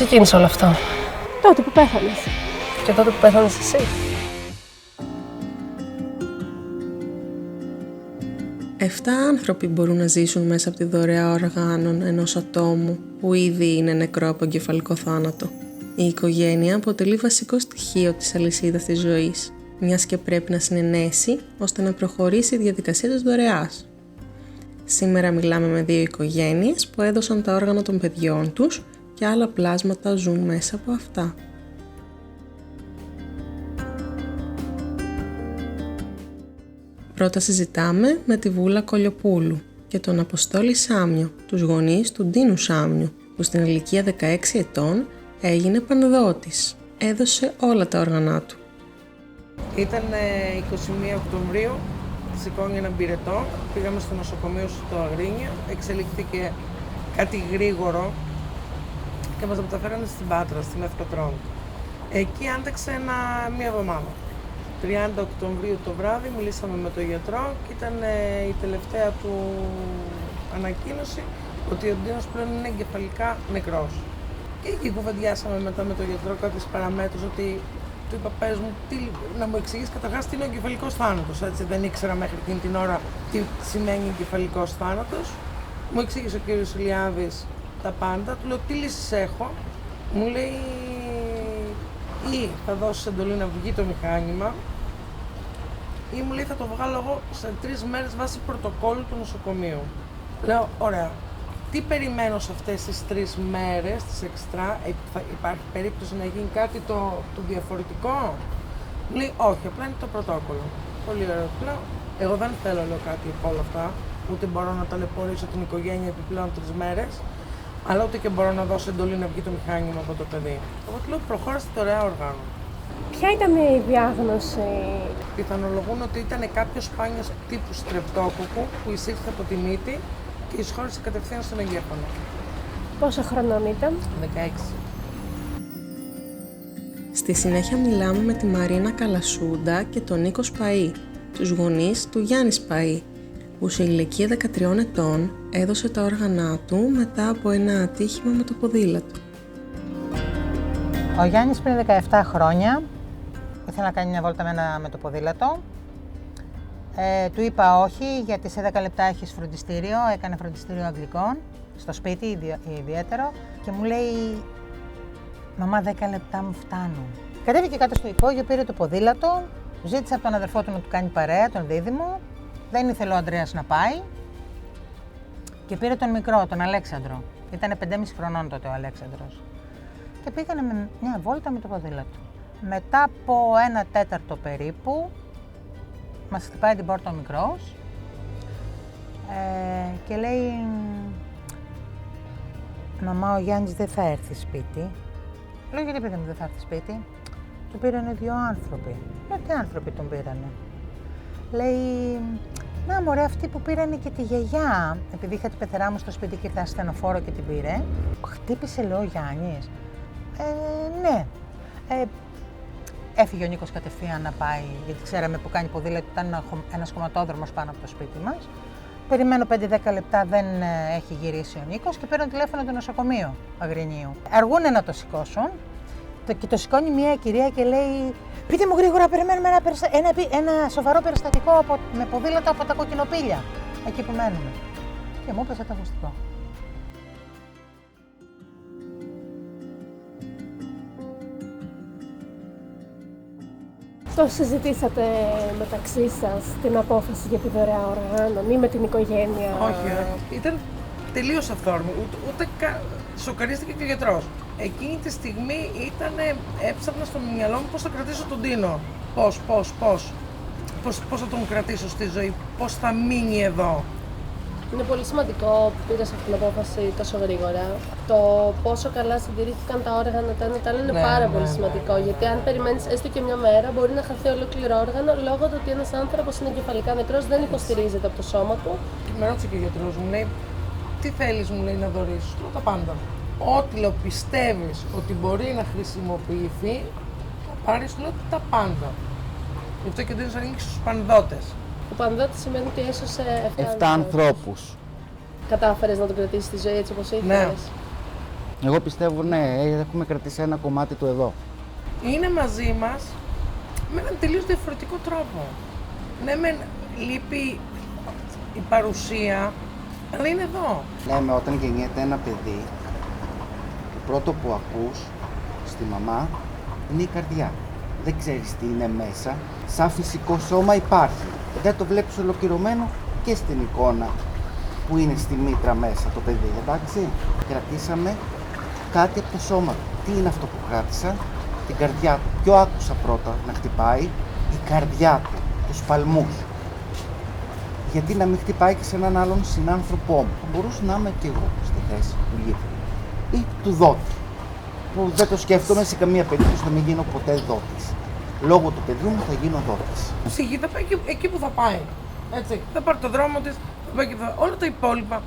ξεκίνησε όλο αυτό? Τότε που πέθανες. Και τότε που πέθανες εσύ? Εφτά άνθρωποι μπορούν να ζήσουν μέσα από τη δωρεά οργάνων ενός ατόμου που ήδη είναι νεκρό από εγκεφαλικό θάνατο. Η οικογένεια αποτελεί βασικό στοιχείο της αλυσίδας της ζωής, μιας και πρέπει να συνενέσει ώστε να προχωρήσει η διαδικασία της δωρεάς. Σήμερα μιλάμε με δύο οικογένειες που έδωσαν τα όργανα των παιδιών τους και άλλα πλάσματα ζουν μέσα από αυτά. Πρώτα συζητάμε με τη Βούλα Κολιοπούλου και τον Αποστόλη Σάμιο, τους γονείς του Ντίνου Σάμιου, που στην ηλικία 16 ετών έγινε πανδότης. Έδωσε όλα τα όργανά του. Ήταν 21 Οκτωβρίου, σηκώνει έναν πυρετό, πήγαμε στο νοσοκομείο στο Αγρίνιο, εξελιχθήκε κάτι γρήγορο και μας μεταφέρανε στην Πάτρα, στη Μεθπατρών. Εκεί άντεξε μία εβδομάδα. 30 Οκτωβρίου το βράδυ μιλήσαμε με τον γιατρό και ήταν η τελευταία του ανακοίνωση ότι ο Ντίνος πλέον είναι εγκεφαλικά νεκρός. Και εκεί κουβεντιάσαμε μετά με τον γιατρό κάποιες παραμέτρους ότι του είπα πες μου, να μου εξηγείς καταρχάς τι είναι ο εγκεφαλικός θάνατος, έτσι δεν ήξερα μέχρι εκείνη την ώρα τι σημαίνει εγκεφαλικός θάνατος. Μου εξήγησε ο κύριος Ηλιάδης τα πάντα, του λέω τι λύσεις έχω, μου λέει ή θα δώσεις εντολή να βγει το μηχάνημα ή μου λέει θα το βγάλω εγώ σε 3 μέρες βάσει πρωτοκόλλου του νοσοκομείου. Λέω ωραία, τι περιμένω σε αυτές τις 3 μέρες, τις εξτρά, υπάρχει περίπτωση να γίνει κάτι το διαφορετικό? Μου λέει όχι, απλά είναι το πρωτόκολλο. Πολύ ωραίο. Λέω, εγώ δεν θέλω λέω κάτι από όλα αυτά, ούτε μπορώ να ταλαιπωρήσω την οικογένεια επιπλέον 3 μέρες, αλλά ούτε και μπορώ να δώσω εντολή να βγει το μηχάνημα από το παιδί. Εγώ του λέω προχώρα στη δωρεά οργάνων. Ποια ήταν η διάγνωση? Πιθανολογούν ότι ήταν κάποιος σπάνιος τύπου στρεπτόκοκου που εισήλθε από τη μύτη και εισχώρησε κατευθείαν στον εγκέφαλο. Πόσο χρονών ήταν? 16. Στη συνέχεια μιλάμε με τη Μαρίνα Καλασούντα και τον Νίκο Σπαΐ, τους γονείς του Γιάννη Σπαΐ, που σε ηλικία 13 ετών έδωσε τα όργανά του μετά από ένα ατύχημα με το ποδήλατο. Ο Γιάννης πριν 17 χρόνια ήθελε να κάνει μια βόλτα με το ποδήλατο. Του είπα όχι, γιατί σε 10 λεπτά έχεις φροντιστήριο, έκανε φροντιστήριο αγγλικών, στο σπίτι ιδιαίτερο, και μου λέει «Μαμά, 10 λεπτά μου φτάνουν». Κατέβηκε κάτω στο υπόγειο, πήρε το ποδήλατο, ζήτησε από τον αδερφό του να του κάνει παρέα, τον δίδυμο, δεν ήθελε ο Ανδρέας να πάει και πήρε τον μικρό, τον Αλέξανδρο. Ήτανε 5,5 χρονών τότε ο Αλέξανδρος. Και πήγανε με μια βόλτα με το ποδήλατο. Μετά από 1/4 περίπου, μας χτυπάει την πόρτα ο μικρός και λέει «Μαμά, ο Γιάννης δεν θα έρθει σπίτι». Λέω «Γιατί παιδί μου δεν θα έρθει σπίτι?» Του πήρανε 2 άνθρωποι. Λέω «Τι άνθρωποι τον πήρανε?» Λέει «Να μωρέ, αυτοί που πήρανε και τη γιαγιά, επειδή είχα την πεθερά μου στο σπίτι και ήρθε ασθενοφόρο και την πήρε». Χτύπησε λέω ο Γιάννης. Ναι. Έφυγε ο Νίκος κατευθείαν να πάει, γιατί ξέραμε που κάνει ποδήλατο, ήταν ένας χωματόδρομος πάνω από το σπίτι μας. Περιμένω 5-10 λεπτά, δεν έχει γυρίσει ο Νίκος και παίρνω τηλέφωνο το νοσοκομείο Αγρινίου. Αργούνε να το σηκώσουν και το σηκώνει μια κυρία και λέει «Πείτε μου γρήγορα, περιμένουμε ένα σοβαρό περιστατικό με ποδήλατο από τα Κοκκινοπήλια, εκεί που μένουμε». Και μου έπεσε το ακουστικό. Το συζητήσατε μεταξύ σας την απόφαση για τη δωρεά οργάνων ή με την οικογένεια? Όχι, ήταν τελείως αυθόρμητο, ούτε σοκαρίστηκε και ο γιατρός. Εκείνη τη στιγμή έψαχνα στο μυαλό μου πώς θα κρατήσω τον Ντίνο. Πώς θα τον κρατήσω στη ζωή, πώς θα μείνει εδώ. Είναι πολύ σημαντικό που πήρες αυτή την απόφαση τόσο γρήγορα. Το πόσο καλά συντηρήθηκαν τα όργανα τα ένα είναι πάρα πολύ σημαντικό. Γιατί αν περιμένεις έστω και μια μέρα, μπορεί να χαθεί ολόκληρο όργανο λόγω του ότι ένας άνθρωπος είναι εγκεφαλικά νεκρός, δεν υποστηρίζεται από το σώμα του. Και με ρώτησε και ο γιατρός μου, λέει, τι θέλεις μου λέει να δωρήσεις? Λέω τα πάντα. Ό,τι λέω πιστεύεις ότι μπορεί να χρησιμοποιηθεί, θα πάρεις λέω τα πάντα. Γι' αυτό και ο Ντίνος ανήκει στους πανδότες. Ο πανδότης σημαίνει ότι έσωσε 7 ανθρώπους. Κατάφερες να τον κρατήσεις στη ζωή έτσι όπως ήθελες? Ναι. Εγώ πιστεύω ναι, έχουμε κρατήσει ένα κομμάτι του εδώ. Είναι μαζί μας με έναν τελείως διαφορετικό τρόπο. Ναι, μεν λείπει η παρουσία, αλλά είναι εδώ. Λέμε όταν γεννιέται ένα παιδί, το πρώτο που ακούς στη μαμά είναι η καρδιά. Δεν ξέρεις τι είναι μέσα, σαν φυσικό σώμα υπάρχει. Δεν το βλέπεις ολοκληρωμένο και στην εικόνα που είναι στη μήτρα μέσα το παιδί, εντάξει. Κρατήσαμε κάτι από το σώμα του. Τι είναι αυτό που κράτησα? Την καρδιά του. Ποιο άκουσα πρώτα να χτυπάει? Η καρδιά του, τους παλμούς. Γιατί να μην χτυπάει και σε έναν άλλον συνάνθρωπό μου? Θα μπορούσα να είμαι και εγώ στη θέση του λύτρου ή του δότη. Που δεν το σκέφτομαι σε καμία περίπτωση να μην γίνω ποτέ δότης. Λόγω του παιδιού μου θα γίνω δότης. Η γη θα πάει εκεί που θα πάει. Έτσι. Θα πάρει το δρόμο της, θα πάει και όλα τα υπόλοιπα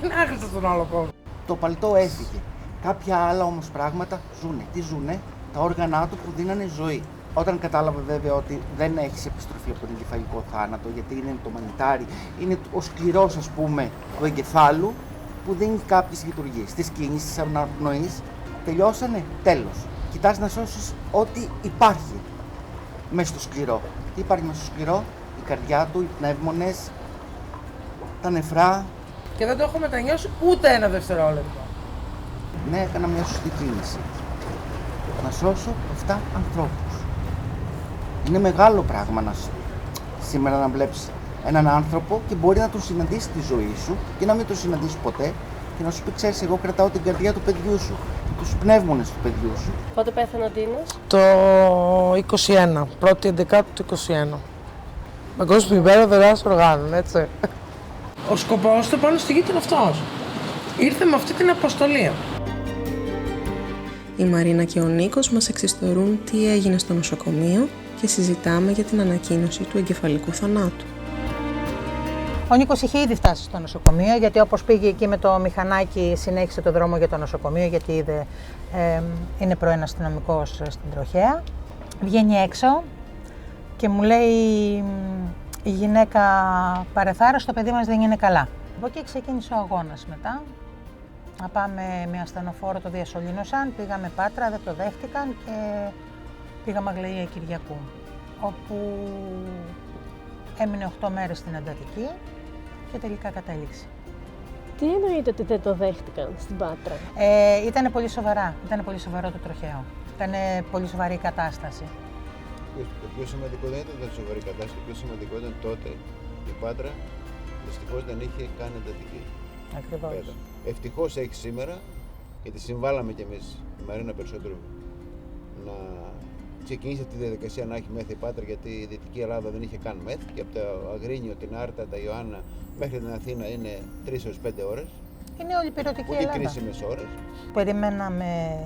είναι άχρηστα στον άλλο κόσμο. Το παλτό έφυγε. Κάποια άλλα όμως πράγματα ζουνε. Τι ζουνε? Τα όργανα του που δίνανε ζωή. Όταν κατάλαβα βέβαια ότι δεν έχεις επιστροφή από τον εγκεφαλικό θάνατο, γιατί είναι το μανιτάρι, είναι ο σκληρός ας πούμε του εγκεφάλου που δίνει κάποιες λειτουργίες. Της κίνησης, της αναπνοής, τελειώσανε, τέλος. Κοιτάς να σώσεις ό,τι υπάρχει μέσα στο σκληρό. Τι υπάρχει μέσα στο σκληρό? Η καρδιά του, οι πνεύμονες, τα νεφρά. Και δεν το έχω μετανιώσει ούτε ένα δευτερόλεπτο. Ναι, έκανα μια σωστή κίνηση. Να σώσω 7 ανθρώπους. Είναι μεγάλο πράγμα σήμερα να βλέπεις έναν άνθρωπο και μπορεί να τον συναντήσει στη ζωή σου και να μην τον συναντήσει ποτέ και να σου πει, ξέρεις, εγώ κρατάω την καρδιά του παιδιού σου, τους πνεύμονες του παιδιού σου. Πότε πέθανε ο Ντίνος? Το 21, 1η 11 του 21. Παγκόσμια ημέρα δωρεάς οργάνων, έτσι. Ο σκοπός του πάνω στη γη ήταν αυτός. Ήρθε με αυτή την αποστολή. Η Μαρίνα και ο Νίκος μας εξιστορούν τι έγινε στο νοσοκομείο και συζητάμε για την ανακοίνωση του εγκεφαλικού θανάτου. Ο Νίκος είχε ήδη φτάσει στο νοσοκομείο, γιατί όπως πήγε εκεί με το μηχανάκι συνέχισε το δρόμο για το νοσοκομείο, γιατί είδε, είναι πρώην αστυνομικός στην τροχέα. Βγαίνει έξω και μου λέει η γυναίκα, παρεθάρα, το παιδί μας δεν είναι καλά. Από εκεί ξεκίνησε ο αγώνας μετά. Να πάμε με ασθενοφόρο, το διασωλήνωσαν, πήγαμε Πάτρα, δεν το δέχτηκαν και πήγαμε Αγλαία Κυριακού, όπου έμεινε 8 μέρες στην εντατική και τελικά κατέληξε. Τι εννοείται ότι δεν το δέχτηκαν στην Πάτρα? Ήτανε πολύ σοβαρά, ήταν πολύ σοβαρό το τροχαίο. Ήταν πολύ σοβαρή η κατάσταση. Το πιο σημαντικό δεν ήταν η σοβαρή κατάσταση, το πιο σημαντικό ήταν τότε η Πάτρα δυστυχώς δεν είχε καν εντατική. Ακριβώς. Ευτυχώς έχει σήμερα, γιατί συμβάλαμε κι εμείς η Μαρίνα περισσότερο να ξεκινήσει τη διαδικασία να έχει μεθ η Πάτρα, γιατί η Δυτική Ελλάδα δεν είχε καν μεθ και από το Αγρίνιο, την Άρτα, τα Ιωάννα μέχρι την Αθήνα είναι 3 έως 5 ώρες. Είναι όλη η πυρωτική Ελλάδα. Ούτε κρίσιμες ώρες. Περιμέναμε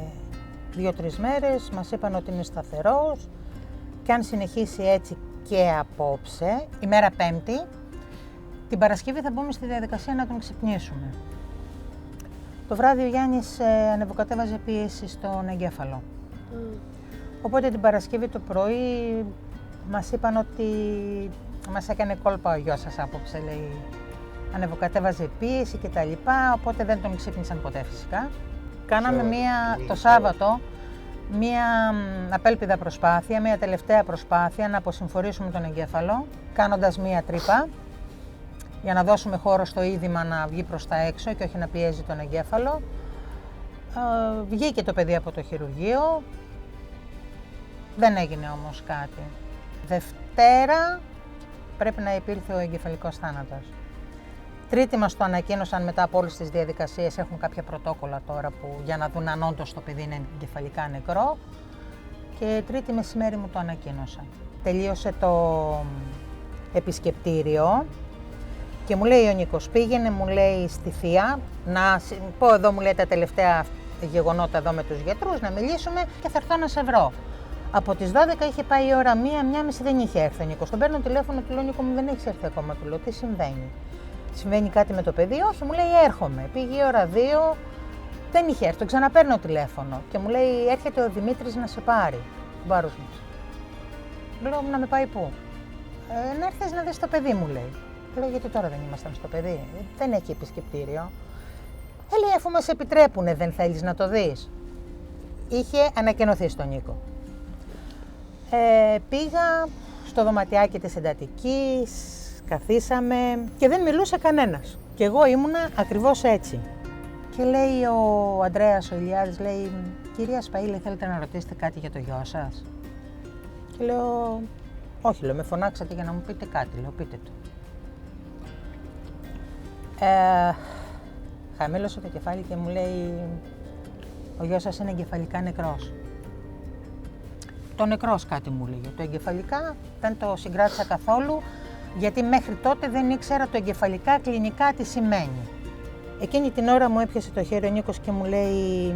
2-3 μέρες, μας είπαν ότι είναι σταθερός και αν συνεχίσει έτσι και απόψε, ημέρα Πέμπτη, την Παρασκευή θα μπούμε στη διαδικασία να τον ξυπνήσουμε. Το βράδυ ο Γιάννης ανεβοκατέβαζε πίεση στον εγκέφαλο. Οπότε την Παρασκευή το πρωί μας είπαν ότι μας έκανε κόλπα ο γιος σας απόψε, λέει. Ανεβοκατέβαζε πίεση και τα λοιπά, οπότε δεν τον ξύπνησαν ποτέ φυσικά. Κάναμε το Σάββατο μία απέλπιδα προσπάθεια, μία τελευταία προσπάθεια να αποσυμφορήσουμε τον εγκέφαλο, κάνοντας μία τρύπα, για να δώσουμε χώρο στο είδημα να βγει προς τα έξω και όχι να πιέζει τον εγκέφαλο. Βγήκε το παιδί από το χειρουργείο, δεν έγινε όμως κάτι. Δευτέρα πρέπει να υπήρχε ο εγκεφαλικός θάνατος. Τρίτη μας το ανακοίνωσαν μετά από όλες τις διαδικασίες, έχουν κάποια πρωτόκολλα τώρα που, για να δουν αν όντως το παιδί είναι εγκεφαλικά νεκρό. Και Τρίτη μεσημέρι μου το ανακοίνωσαν. Τελείωσε το επισκεπτήριο και μου λέει ο Νίκος, πήγαινε, μου λέει, στη θεία, να πω εδώ, μου λέει, τα τελευταία γεγονότα εδώ με τους γιατρούς, να μιλήσουμε και θα έρθω να σε βρω. Από τις 12 είχε πάει η ώρα 1-1:30, δεν είχε έρθει ο Νίκος. Τον παίρνω τηλέφωνο, του λέω, Νίκο μου, δεν έχεις έρθει ακόμα, του λέω, τι συμβαίνει? Συμβαίνει κάτι με το παιδί? Όχι, μου λέει, έρχομαι. Πήγε η ώρα 2, δεν είχε έρθει, τον ξαναπαίρνω τηλέφωνο και μου λέει, έρχεται ο Δημήτρης να σε πάρει, ο μπάρος μας. Λέω, να με πάει πού? Να έρθεις να δεις το παιδί, μου λέει. Λέω, γιατί τώρα δεν ήμασταν στο παιδί? Δεν έχει επισκεπτήριο. Λέει, αφού μας επιτρέπουνε, δεν θέλεις να το δεις. Είχε ανακοινωθεί στον Νίκο. Πήγα στο δωματιάκι της εντατικής, καθίσαμε και δεν μιλούσε κανένας. Και εγώ ήμουνα ακριβώς έτσι. Και λέει ο Ανδρέας, ο Ηλιάδης, λέει, κυρία Σπαΐλη, θέλετε να ρωτήσετε κάτι για το γιο σας? Και λέω, όχι, λέω, με φωνάξατε για να μου πείτε κάτι, λέω, πείτε το. Χαμήλωσε το κεφάλι και μου λέει, ο γιος σας είναι εγκεφαλικά νεκρός. Το νεκρός κάτι μου λέγε, το εγκεφαλικά δεν το συγκράτησα καθόλου, γιατί μέχρι τότε δεν ήξερα το εγκεφαλικά κλινικά τι σημαίνει. Εκείνη την ώρα μου έπιασε το χέρι ο Νίκος και μου λέει,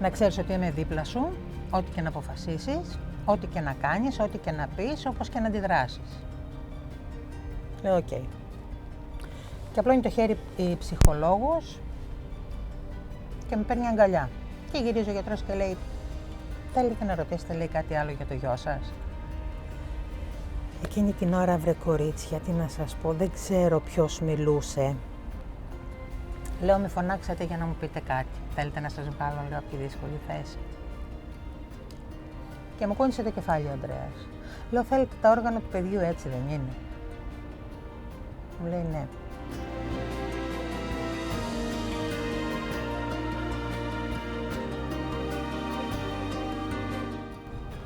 να ξέρεις ότι είμαι δίπλα σου, ό,τι και να αποφασίσεις, ό,τι και να κάνεις, ό,τι και να πεις, όπως και να αντιδράσεις. Λέω, οκ. Και απλώνει το χέρι η ψυχολόγος και με παίρνει αγκαλιά. Και γυρίζει ο γιατρός και λέει, θέλετε να ρωτήσετε, λέει, κάτι άλλο για το γιο σας? Εκείνη την ώρα, βρε κορίτσια, τι να σας πω, δεν ξέρω ποιος μιλούσε. Λέω, με φωνάξατε για να μου πείτε κάτι. Θέλετε να σας βγάλω, λέω, από τη δύσκολη θέση? Και μου κούνησε το κεφάλι ο Ανδρέας. Λέω, θέλετε τα όργανα του παιδιού, έτσι δεν είναι? Μου λέει, ναι.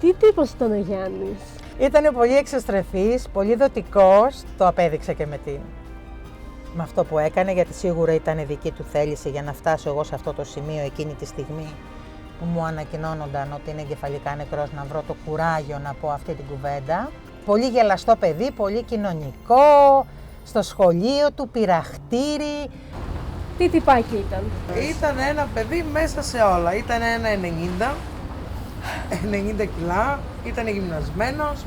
Τι τύπος ήταν ο Γιάννης? Ήτανε πολύ εξωστρεφής, πολύ δοτικός, το απέδειξε και με αυτό που έκανε, γιατί σίγουρα ήταν δική του θέληση για να φτάσω εγώ σε αυτό το σημείο εκείνη τη στιγμή που μου ανακοινώνονταν ότι είναι εγκεφαλικά νεκρός, να βρω το κουράγιο να πω αυτή την κουβέντα. Πολύ γελαστό παιδί, πολύ κοινωνικό, στο σχολείο του, πειραχτήρι. Τι τυπάκι ήταν? Ήταν ένα παιδί μέσα σε όλα. Ήταν ένα 90 κιλά, ήταν γυμνασμένος,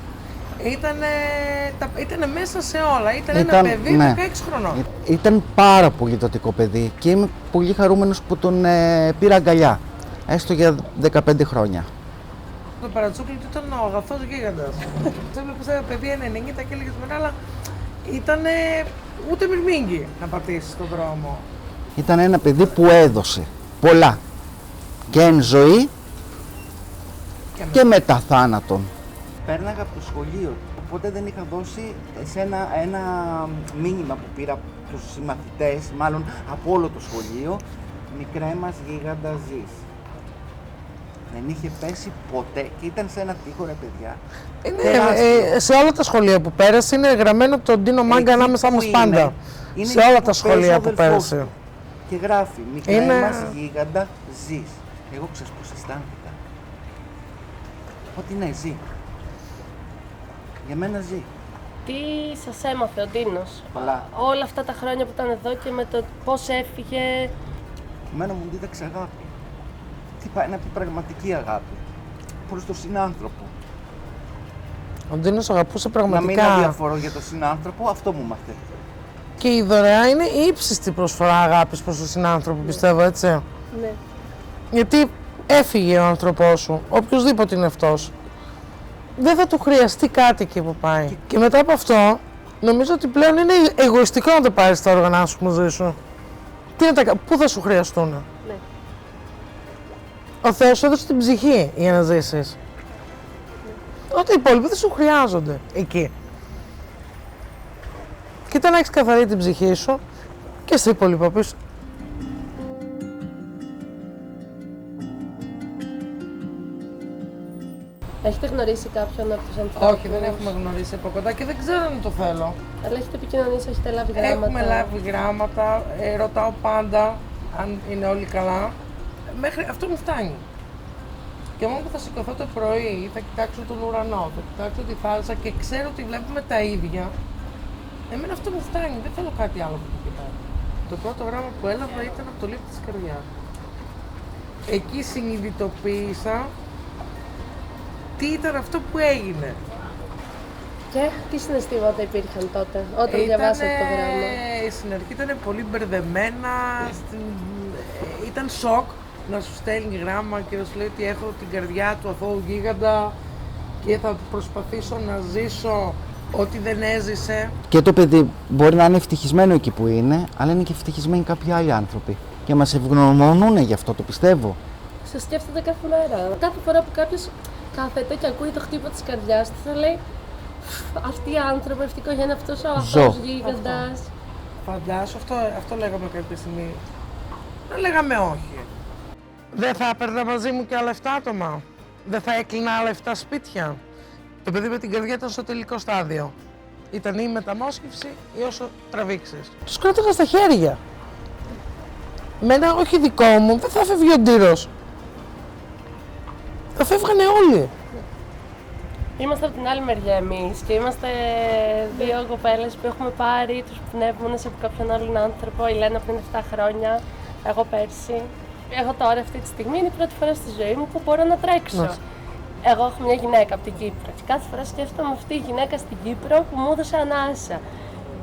ήτανε μέσα σε όλα. Ήταν ένα παιδί 16 χρονών. Ήταν πάρα πολύ δοτικό παιδί και είμαι πολύ χαρούμενος που τον πήρα αγκαλιά, έστω για 15 χρόνια. Το παρατσούκλι του ήταν ο αγαθός γίγαντας. Το έβλεπες ένα παιδί 90 και έλεγες μετά, αλλά ήτανε ούτε μυρμήγκι να πατήσεις στον δρόμο. Ήταν ένα παιδί που έδωσε πολλά και εν ζωή και μετά θάνατον. Πέρναγα από το σχολείο, οπότε δεν είχα δώσει ένα μήνυμα που πήρα από τους συμμαθητές, μάλλον από όλο το σχολείο, μικρέ μας γίγαντα ζεις. Δεν είχε πέσει ποτέ και ήταν σε ένα τείχο, ρε παιδιά. Σε όλα τα σχολεία που πέρασε είναι γραμμένο το Ντίνο Μάγκα ανάμεσα μας πάντα. Σε όλα τα σχολεία που πέρασε. Και γράφει, μικρέ μας γίγαντα ζεις. Εγώ ξέρεις πώς αισθάνθηκα. Ότι ναι, ζει. Για μένα ζει. Τι σας έμαθε ο Ντίνος? Πολλά. Όλα αυτά τα χρόνια που ήταν εδώ και με το πώς έφυγε. Εμένα μου δίδαξε αγάπη. Τι πάει να πει πραγματική αγάπη. Προς τον συνάνθρωπο. Ο Ντίνος αγαπούσε πραγματικά. Να μην αδιαφορώ για τον συνάνθρωπο, αυτό μου μάθε. Και η δωρεά είναι η ύψιστη προσφορά αγάπης προς τον συνάνθρωπο, πιστεύω, έτσι. Ναι. Γιατί έφυγε ο άνθρωπός σου, οποιοδήποτε είναι αυτός. Δεν θα του χρειαστεί κάτι εκεί που πάει. Και μετά από αυτό, νομίζω ότι πλέον είναι εγωιστικό να το πάρεις τα όργανα σου μαζί σου. Πού θα σου χρειαστούν? Ναι. Ο Θεός σου έδωσε την ψυχή για να ζήσεις. Ότι οι υπόλοιποι δεν σου χρειάζονται εκεί. Κοίτα να έχεις καθαρή την ψυχή σου και στα υπόλοιπα πίσω. Έχετε γνωρίσει κάποιον από τους ανθρώπους? Όχι, δεν έχουμε γνωρίσει από κοντά και δεν ξέρω αν το θέλω. Αλλά έχετε επικοινωνήσει, έχετε λάβει γράμματα? Έχουμε λάβει γράμματα, ρωτάω πάντα αν είναι όλοι καλά. Μέχρι αυτό μου φτάνει. Και μόνο που θα σηκωθώ το πρωί, θα κοιτάξω τον ουρανό, θα κοιτάξω τη θάλασσα και ξέρω ότι βλέπουμε τα ίδια. Εμένα αυτό μου φτάνει, δεν θέλω κάτι άλλο που το κοιτάω. Το πρώτο γράμμα που έλαβα ήταν από το λίπτη της καρδιάς. Εκεί συνειδητοποίησα τι ήταν αυτό που έγινε. Και τι συναισθήματα υπήρχαν τότε, όταν διαβάσατε το γράμμα? Στην αρχή ήταν πολύ μπερδεμένα, ήταν σοκ να σου στέλνει γράμμα και να σου λέει ότι έχω την καρδιά του αθώου γίγαντα και θα προσπαθήσω να ζήσω Ό,τι δεν έζησε. Και το παιδί μπορεί να είναι ευτυχισμένο εκεί που είναι, αλλά είναι και ευτυχισμένοι κάποιοι άλλοι άνθρωποι. Και μας ευγνωμονούν γι' αυτό, το πιστεύω. Σε σκέφτεται κάθε μέρα. Κάθε φορά που κάποιος κάθεται και ακούει το χτύπο της καρδιάς του, θα λέει αυτοί οι άνθρωποι, αυτή η οικογένεια, αυτός ο αυτός γίγαντας. Φαντάσου, αυτό λέγαμε κάποια στιγμή. Δεν λέγαμε όχι. Δεν θα έπαιρνα μαζί μου και άλλα 7 άτομα. Δεν θα έκλεινα άλλα 7 σπίτια. Το παιδί με την καρδιά ήταν στο τελικό στάδιο. Ήταν ή η μεταμόσχευση ή όσο τραβήξεις. Τους κράταγα στα χέρια. Με ένα όχι δικό μου, δεν θα φεύγει ο ντύρος. Θα φεύγανε όλοι. Είμαστε από την άλλη μεριά εμείς και είμαστε δύο κοπέλες που έχουμε πάρει τους πνεύμονες από κάποιον άλλον άνθρωπο. Η Λένα πριν 7 χρόνια, εγώ πέρσι. Εγώ τώρα αυτή τη στιγμή είναι η πρώτη φορά στη ζωή μου που μπορώ να τρέξω. Εγώ έχω μια γυναίκα από την Κύπρο και κάθε φορά σκέφτομαι αυτή η γυναίκα στην Κύπρο που μου έδωσε ανάσα.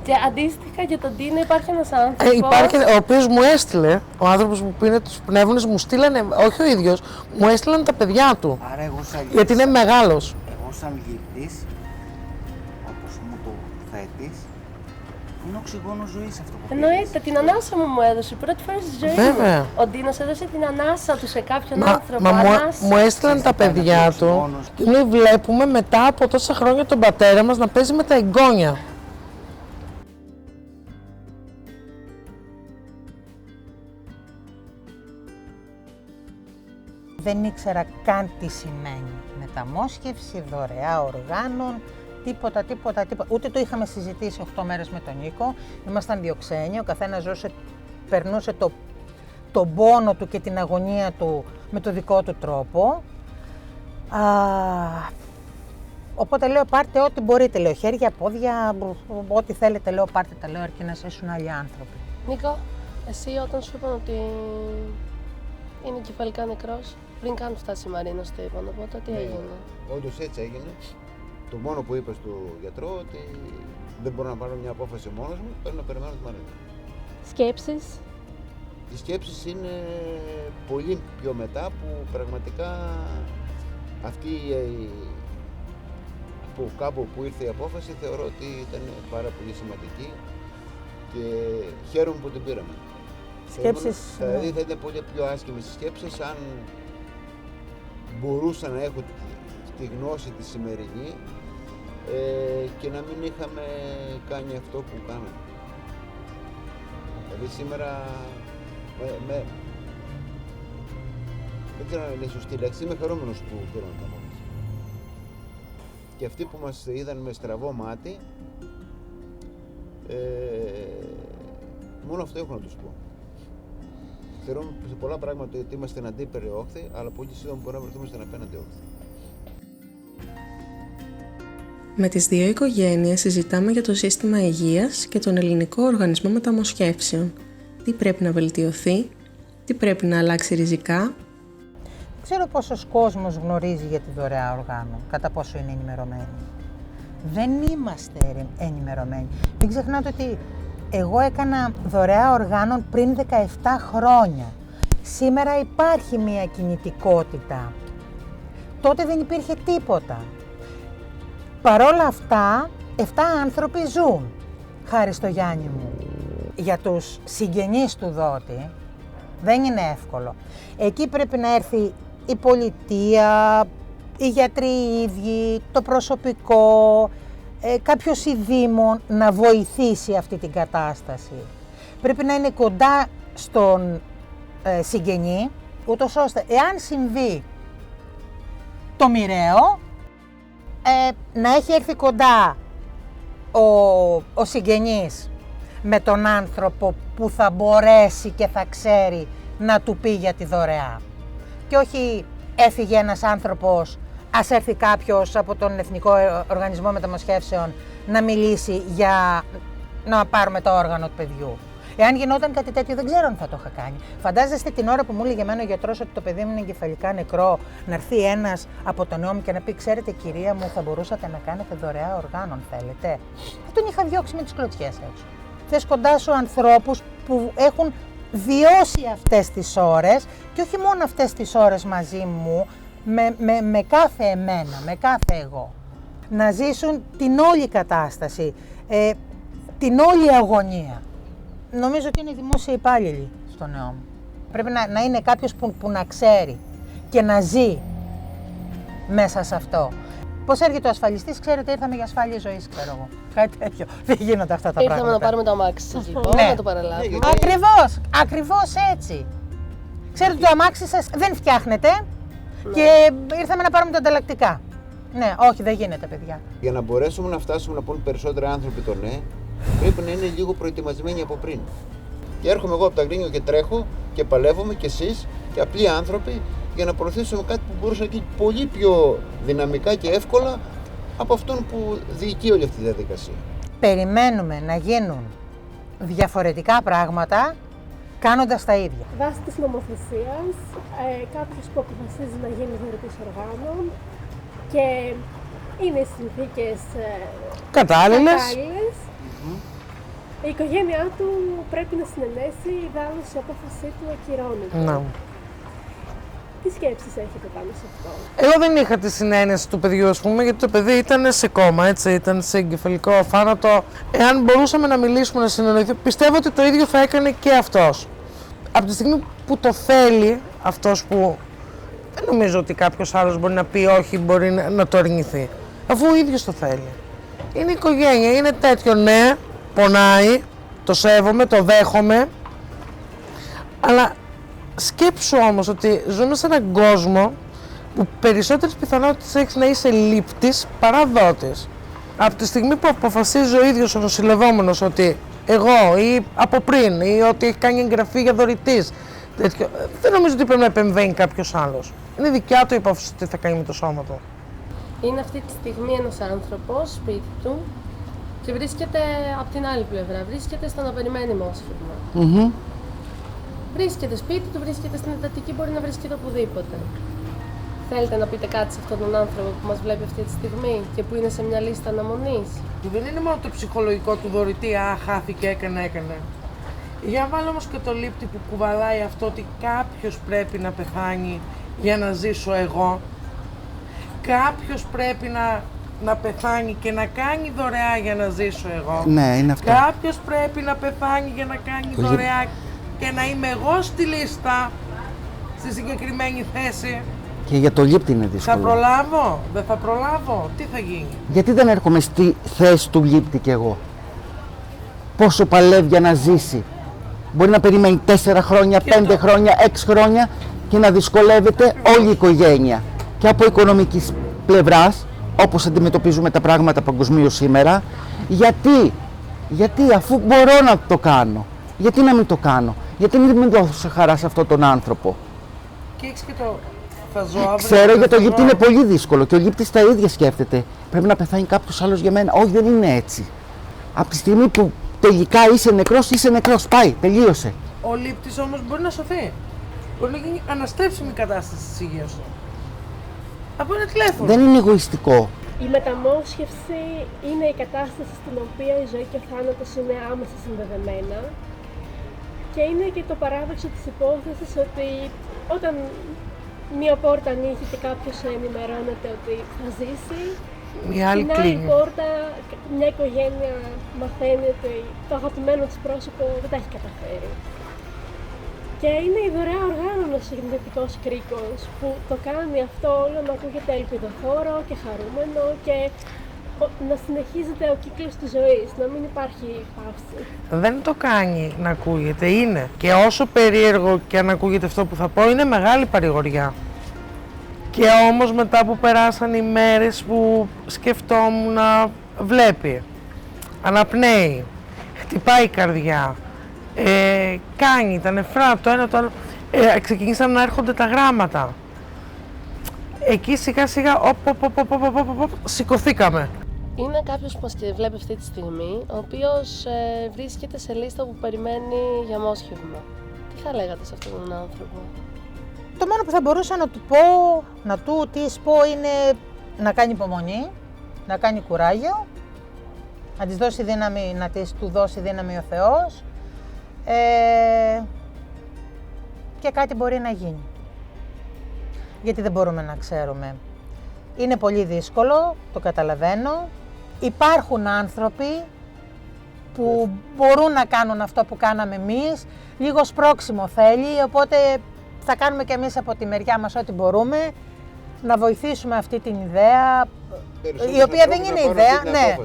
Και αντίστοιχα για τον Τίνο υπάρχει ένας άνθρωπος. Υπάρχει, ο οποίος μου έστειλε, ο άνθρωπος που πήρε τους πνεύμονες, μου στείλανε, όχι ο ίδιος, μου έστειλαν τα παιδιά του. Άρα εγώ σαν Γιατί είναι μεγάλος. Εγώ σαν γύπτης, όπως μου το θέτεις, είναι οξυγόνο ζωής αυτό που Εννοείται, την ανάσα μου έδωσε πρώτη φορά στη ζωή Βέβαια. μου. Ο Ντίνος έδωσε την ανάσα του σε κάποιον Μα άνθρωπο. μου έστειλαν τα παιδιά του και λέει βλέπουμε μετά από τόσα χρόνια τον πατέρα μας να παίζει με τα εγγόνια. Δεν ήξερα καν τι σημαίνει μεταμόσχευση, δωρεά οργάνων, τίποτα. Ούτε το είχαμε συζητήσει 8 μέρες με τον Νίκο. Ήμασταν δύο ξένοι, ο καθένας περνούσε τον πόνο του και την αγωνία του με το δικό του τρόπο. Οπότε λέω πάρτε ό,τι μπορείτε, λέω χέρια, πόδια, ό,τι θέλετε, λέω πάρτε τα, λέω αρκεί να ζήσουν άλλοι άνθρωποι. Νίκο, εσύ όταν σου είπαν ότι είναι κεφαλικά νεκρός, πριν καν φτάσει η Μαρίνα στο είπαν, οπότε τι έγινε? Όντως έτσι έγινε. Το μόνο που είπε στο γιατρό ότι δεν μπορώ να πάρω μια απόφαση μόνος μου, πρέπει να περιμένω τη Μαρίνα. Σκέψεις? Οι σκέψεις είναι πολύ πιο μετά που πραγματικά αυτή που κάπου που ήρθε η απόφαση θεωρώ ότι ήταν πάρα πολύ σημαντική και χαίρομαι που την πήραμε. Σκέψεις... Δηλαδή θα ήταν πολύ πιο άσχημες οι σκέψεις αν μπορούσα να έχω τη γνώση τη σημερινή και να μην είχαμε κάνει αυτό που κάναμε. Δηλαδή σήμερα δεν ξέρω αν είναι σωστή λέξη, είμαι χαρούμενος που πήραμε τα μάτια. Και αυτοί που μας είδαν με στραβό μάτι, μόνο αυτό έχω να τους πω. Θεωρούμε σε πολλά πράγματα ότι είμαστε στην αντίπερη όχθη, αλλά πολύ σύντομα μπορούμε να βρεθούμε στην απέναντι όχθη. Με τις δύο οικογένειες συζητάμε για το σύστημα υγείας και τον ελληνικό οργανισμό μεταμοσχεύσεων. Τι πρέπει να βελτιωθεί, τι πρέπει να αλλάξει ριζικά. Δεν ξέρω πόσος κόσμος γνωρίζει για τη δωρεά οργάνων, κατά πόσο είναι ενημερωμένοι. Δεν είμαστε ενημερωμένοι. Μην ξεχνάτε ότι εγώ έκανα δωρεά οργάνων πριν 17 χρόνια. Σήμερα υπάρχει μια κινητικότητα. Τότε δεν υπήρχε τίποτα. Παρόλα αυτά, 7 άνθρωποι ζουν, χάρη στο Γιάννη μου. Για τους συγγενείς του δότη δεν είναι εύκολο. Εκεί πρέπει να έρθει η πολιτεία, οι γιατροί οι ίδιοι, το προσωπικό, κάποιος ειδήμων να βοηθήσει αυτή την κατάσταση. Πρέπει να είναι κοντά στον συγγενή, ούτως ώστε εάν συμβεί το μοιραίο, να έχει έρθει κοντά ο συγγενής με τον άνθρωπο που θα μπορέσει και θα ξέρει να του πει για τη δωρεά. Και όχι έφυγε ένας άνθρωπος, ας έρθει κάποιος από τον Εθνικό Οργανισμό Μεταμοσχεύσεων να μιλήσει για να πάρουμε το όργανο του παιδιού. Εάν γινόταν κάτι τέτοιο, δεν ξέρω αν θα το είχα κάνει. Φαντάζεστε την ώρα που μου έλεγε εμένα ο γιατρός ότι το παιδί μου είναι εγκεφαλικά νεκρό, να έρθει ένας από τον νέο μου και να πει: ξέρετε, κυρία μου, θα μπορούσατε να κάνετε δωρεά οργάνων, θέλετε? Θα τον είχα διώξει με τις κλωτσιές έξω. Θες κοντά σου ανθρώπους που έχουν βιώσει αυτές τις ώρες και όχι μόνο αυτές τις ώρες μαζί μου, με κάθε εμένα, με κάθε εγώ. να ζήσουν την όλη κατάσταση, την όλη αγωνία. Νομίζω ότι είναι δημόσιοι υπάλληλοι στο νέο μου. Πρέπει να είναι κάποιος που να ξέρει και να ζει μέσα σε αυτό. Πώς έρχεται ο ασφαλιστής, ξέρετε, ήρθαμε για ασφάλεια ζωής, ξέρω εγώ. Κάτι τέτοιο. Δεν γίνονται αυτά τα πράγματα. Ήρθαμε να πάρουμε το αμάξι σας, λοιπόν, Ναι. να το παραλάβουμε. Ακριβώς έτσι. Ξέρετε, το αμάξι σας δεν φτιάχνεται και ήρθαμε να πάρουμε τα ανταλλακτικά. Ναι, όχι, δεν γίνεται, παιδιά. Για να μπορέσουμε να φτάσουμε να πούν περισσότεροι άνθρωποι το ναι, πρέπει να είναι λίγο προετοιμασμένοι από πριν. Και έρχομαι εγώ από τα Αγρίνιο και τρέχω και παλεύομαι και εσείς και απλοί άνθρωποι για να προωθήσουμε κάτι που μπορούσε να γίνει πολύ πιο δυναμικά και εύκολα από αυτόν που διοικεί όλη αυτή τη διαδικασία. Περιμένουμε να γίνουν διαφορετικά πράγματα κάνοντας τα ίδια. Βάσει της νομοθεσίας, κάποιος που αποφασίζει να γίνει δωρητής οργάνων και είναι οι συνθήκες Κατάλληλες. η οικογένειά του πρέπει να συνενέσει, ιδάλλως η απόφασή του ακυρώνεται. Ναι. Τι σκέψεις έχετε πάνω σε αυτό? Εγώ δεν είχα τη συνένεση του παιδιού, ας πούμε, γιατί το παιδί ήταν σε κόμμα, έτσι, ήταν σε εγκεφαλικό θάνατο. Εάν μπορούσαμε να μιλήσουμε, να συνεννοηθούμε, πιστεύω ότι το ίδιο θα έκανε και αυτός. Από τη στιγμή που το θέλει αυτός, που δεν νομίζω ότι κάποιος άλλος μπορεί να πει όχι, μπορεί να το αρνηθεί, αφού ο ίδιος το θέλει. Είναι οικογένεια, είναι τέτοιο, ναι, πονάει, το σέβομαι, το δέχομαι, αλλά σκέψου όμως ότι ζούμε σε έναν κόσμο που περισσότερες πιθανότητες έχεις να είσαι λήπτης παρά δότης. Από τη στιγμή που αποφασίζει ο ίδιος ο νοσηλευόμενος ότι εγώ ή από πριν ή ότι έχει κάνει εγγραφή για δωρητής, τέτοιο, δεν νομίζω ότι πρέπει να επεμβαίνει κάποιος άλλος. Είναι δικιά του η απόφαση τι θα κάνει με το σώμα του. Είναι αυτή τη στιγμή ένας άνθρωπος σπίτι του και βρίσκεται από την άλλη πλευρά, βρίσκεται στο να περιμένει μόσχευμα. Βρίσκεται σπίτι του, βρίσκεται στην εντατική, μπορεί να βρίσκεται οπουδήποτε. Θέλετε να πείτε κάτι σε αυτόν τον άνθρωπο που μας βλέπει αυτή τη στιγμή και που είναι σε μια λίστα αναμονής? Δεν είναι μόνο το ψυχολογικό του δωρητή, χάθηκε, έκανε. Για βάλω όμως και το λήπτη που κουβαλάει αυτό ότι κάποιος πρέπει να πεθάνει για να ζήσω εγώ. Κάποιος πρέπει να πεθάνει και να κάνει δωρεά για να ζήσω εγώ. Ναι, είναι αυτό. Κάποιος πρέπει να πεθάνει για να κάνει δωρεά και να είμαι εγώ στη λίστα, στη συγκεκριμένη θέση. Και για το λήπτη είναι Θα δύσκολο. προλάβω, δεν θα προλάβω, τι θα γίνει? Γιατί δεν έρχομαι στη θέση του λήπτη κι εγώ? Πόσο παλεύει για να ζήσει. Μπορεί να περιμένει 4 χρόνια, 5 χρόνια, 6 χρόνια και να δυσκολεύεται όλη η οικογένεια. Και από οικονομικής πλευράς, όπως αντιμετωπίζουμε τα πράγματα παγκοσμίως σήμερα, γιατί αφού μπορώ να το κάνω, γιατί να μην το κάνω, γιατί να μην δώσω χαρά σε αυτόν τον άνθρωπο. Και έχεις και το θα ζω αύριο. Ξέρω δεν για το θα λήπτη ζω. είναι πολύ δύσκολο και ο λήπτης τα ίδια σκέφτεται. Πρέπει να πεθάνει κάποιος άλλος για μένα. Όχι, δεν είναι έτσι. Από τη στιγμή που τελικά είσαι νεκρός, πάει, τελείωσε. Ο λήπτης όμως μπορεί να σωθεί. Μπορεί να γίνει αναστρέψιμη η κατάσταση της υγείας του. Από ένα τηλέφωνο. Δεν είναι εγωιστικό. Η μεταμόσχευση είναι η κατάσταση στην οποία η ζωή και ο θάνατος είναι άμεσα συνδεδεμένα και είναι και το παράδοξο της υπόθεσης ότι όταν μία πόρτα ανοίγει και κάποιος ενημερώνεται ότι θα ζήσει, Μια άλλη την άλλη κλείνει. πόρτα μια οικογένεια μαθαίνει ότι το αγαπημένο της πρόσωπο δεν τα έχει καταφέρει. Και είναι η δωρεά οργάνων ο συγκινητικός κρίκος που το κάνει αυτό όλο να ακούγεται ελπιδοφόρο και χαρούμενο και να συνεχίζεται ο κύκλος της ζωής, να μην υπάρχει παύση. Δεν το κάνει να ακούγεται, είναι. Και όσο περίεργο και αν ακούγεται αυτό που θα πω, είναι μεγάλη παρηγοριά. Και όμως μετά που περάσαν οι μέρες που σκεφτόμουν να βλέπει, αναπνέει, χτυπάει η καρδιά, κάνει τα νεφρά, το ένα το άλλο, ξεκίνησαν να έρχονται τα γράμματα. Εκεί σιγά σιγά, σηκωθήκαμε. Είναι κάποιος που μας βλέπει αυτή τη στιγμή, ο οποίος βρίσκεται σε λίστα που περιμένει για μόσχευμα. Τι θα λέγατε σε αυτόν τον άνθρωπο? Το μόνο που θα μπορούσα να του πω, να του της πω είναι να κάνει υπομονή, να κάνει κουράγιο, να της δώσει δύναμη, να του δώσει δύναμη ο Θεός και κάτι μπορεί να γίνει. Γιατί δεν μπορούμε να ξέρουμε. Είναι πολύ δύσκολο, το καταλαβαίνω. Υπάρχουν άνθρωποι που μπορούν να κάνουν αυτό που κάναμε εμείς. Λίγο σπρώξιμο θέλει, οπότε θα κάνουμε και εμείς από τη μεριά μας ό,τι μπορούμε να βοηθήσουμε αυτή την ιδέα, η οποία δεν είναι ιδέα, ναι.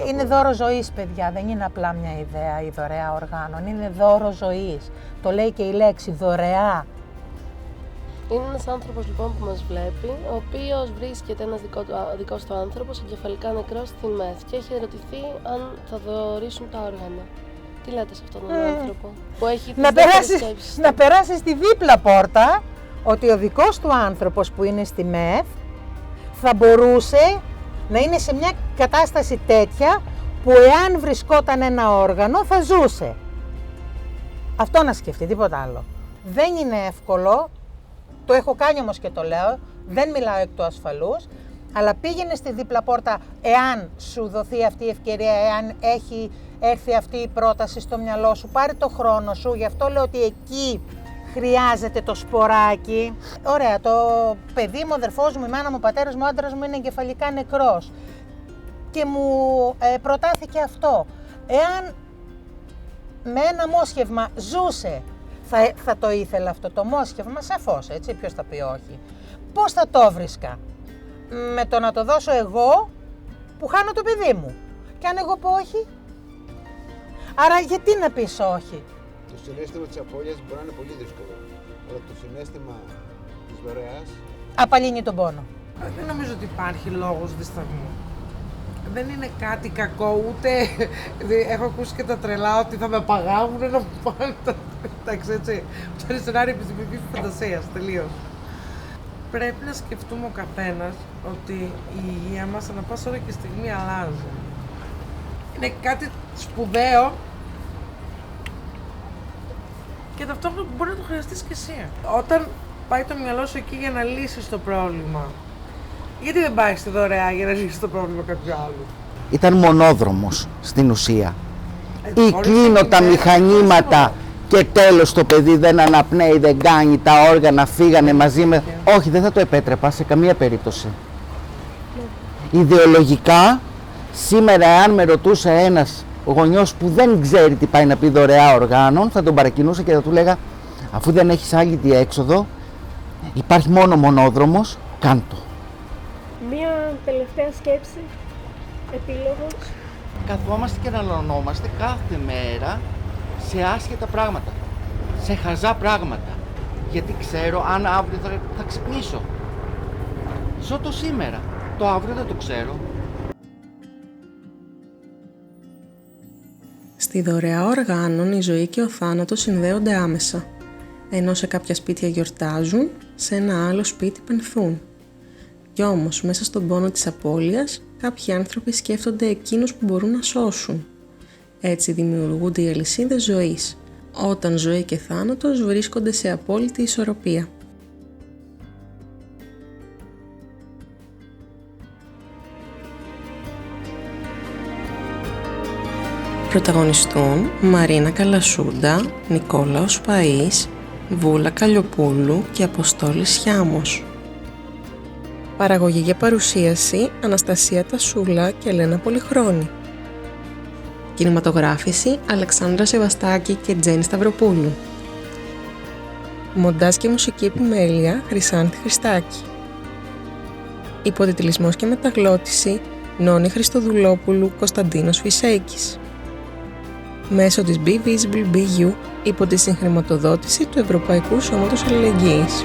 Είναι δώρο ζωής, παιδιά, δεν είναι απλά μια ιδέα η δωρεά οργάνων, είναι δώρο ζωής. Το λέει και η λέξη, δωρεά. Είναι ένας άνθρωπος λοιπόν που μας βλέπει, ο οποίος βρίσκεται ένας δικός του άνθρωπος εγκεφαλικά νεκρός στην ΜΕΘ και έχει ερωτηθεί αν θα δωρήσουν τα όργανα. Τι λέτε σε αυτόν τον άνθρωπο που έχει να περάσει στη δίπλα πόρτα ότι ο δικός του άνθρωπος που είναι στη ΜΕΘ θα μπορούσε να είναι σε μια κατάσταση τέτοια που εάν βρισκόταν ένα όργανο θα ζούσε. Αυτό να σκεφτεί, τίποτα άλλο. Δεν είναι εύκολο, το έχω κάνει όμως και το λέω, δεν μιλάω εκ του ασφαλούς, αλλά πήγαινε στη δίπλα πόρτα εάν σου δοθεί αυτή η ευκαιρία, εάν έχει έρθει αυτή η πρόταση στο μυαλό σου, πάρε το χρόνο σου, γι' αυτό λέω ότι εκεί χρειάζεται το σποράκι. Ωραία, το παιδί μου, ο αδερφός μου, η μάνα μου, ο πατέρας μου, ο άντρας μου είναι εγκεφαλικά νεκρός και μου προτάθηκε αυτό. Εάν με ένα μόσχευμα ζούσε, θα το ήθελα αυτό το μόσχευμα, σαφώς, έτσι, ποιος θα πει όχι. Πώς θα το βρίσκα? Με το να το δώσω εγώ που χάνω το παιδί μου. Και αν εγώ πω όχι, άρα γιατί να πεις όχι? Το συναίσθημα της απώλειας μπορεί να είναι πολύ δύσκολο, αλλά το συναίσθημα της δωρεάς απαλύνει τον πόνο. Δεν νομίζω ότι υπάρχει λόγος δισταγμού. Δεν είναι κάτι κακό, ούτε έχω ακούσει και τα τρελά ότι θα με παγάγουν να μου πάνε τα... Εντάξει, έτσι, αυτό είναι σενάριο επιστημονικής φαντασίας, τελείως. Πρέπει να σκεφτούμε ο καθένας ότι η υγεία μας ανά πάσα ώρα και στιγμή αλλάζει. Είναι κάτι σπουδαίο και ταυτόχρονα μπορεί να το χρειαστείς και εσύ. Όταν πάει το μυαλό σου εκεί για να λύσεις το πρόβλημα, γιατί δεν πάει στη δωρεά για να λύσεις το πρόβλημα κάποιου άλλου? Ήταν μονόδρομος στην ουσία. Ή κλείνω τα μηχανήματα και τέλος το παιδί δεν αναπνέει, δεν κάνει, τα όργανα φύγανε μαζί με... Όχι, δεν θα το επέτρεπα σε καμία περίπτωση. Ιδεολογικά, σήμερα εάν με ρωτούσε ένας γονιός που δεν ξέρει τι πάει να πει δωρεά οργάνων, θα τον παρακινούσα και θα του λέγα, αφού δεν έχεις άλλη διέξοδο, υπάρχει μόνο μονόδρομος, κάντο. Μία τελευταία σκέψη, επίλογος. Καθόμαστε και αναλωνόμαστε κάθε μέρα σε άσχετα πράγματα, σε χαζά πράγματα. Γιατί ξέρω αν αύριο θα ξυπνήσω. Ζω το σήμερα, το αύριο δεν το ξέρω. Στη δωρεά οργάνων η ζωή και ο θάνατος συνδέονται άμεσα, ενώ σε κάποια σπίτια γιορτάζουν, σε ένα άλλο σπίτι πενθούν. Κι όμως μέσα στον πόνο της απώλειας κάποιοι άνθρωποι σκέφτονται εκείνους που μπορούν να σώσουν. Έτσι δημιουργούνται οι αλυσίδες ζωής, όταν ζωή και θάνατος βρίσκονται σε απόλυτη ισορροπία. Πρωταγωνιστούν Μαρίνα Καλασούντα, Νικόλαος Παΐς, Βούλα Καλλιοπούλου και Αποστόλης Χιάμος. Παραγωγή για παρουσίαση Αναστασία Τασούλα και Ελένα Πολυχρόνη. Κινηματογράφηση Αλεξάνδρα Σεβαστάκη και Τζέννη Σταυροπούλου. Μοντάζ και μουσική επιμέλεια Χρυσάνθη Χριστάκη. Υποτιτλισμός και μεταγλώτηση Νόνη Χριστοδουλόπουλου, Κωνσταντίνος Φυσέκης. Μέσω της Be Visible Be You υπό τη συγχρηματοδότηση του Ευρωπαϊκού Σώματος Αλληλεγγύης.